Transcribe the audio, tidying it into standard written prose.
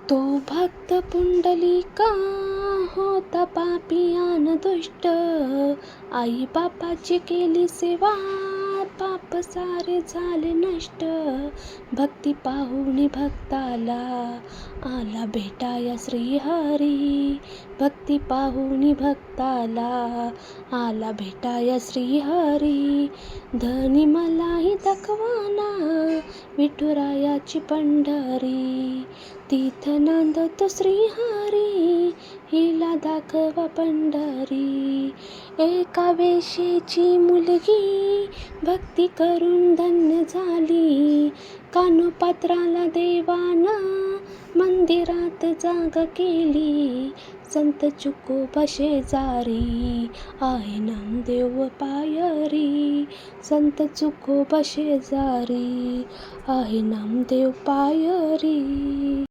तो भक्त पुंडलिका होता पापियान दुष्ट, आई बापाची केली सेवा, पाप सारे झाले नष्ट. भक्ती पाहुणी भक्ताला आला भेटाया श्रीहरी, भक्ती पाहुणी भक्ताला आला भेटाया श्रीहरी. धनी मलाही दाखवाना विठुरायाची पंढरी, तीथ नांदतो श्रीहरी, हिला दाखवा पंढरी. एका वेशीची मुलगी भक्ती करून धन्य झाली, कानोपात्राला देवानं मंदिरात जागा केली. संत तुकोबा शेजारी आहे नामदेव पायरी, संत तुकोबा शेजारी आहे नामदेव पायरी.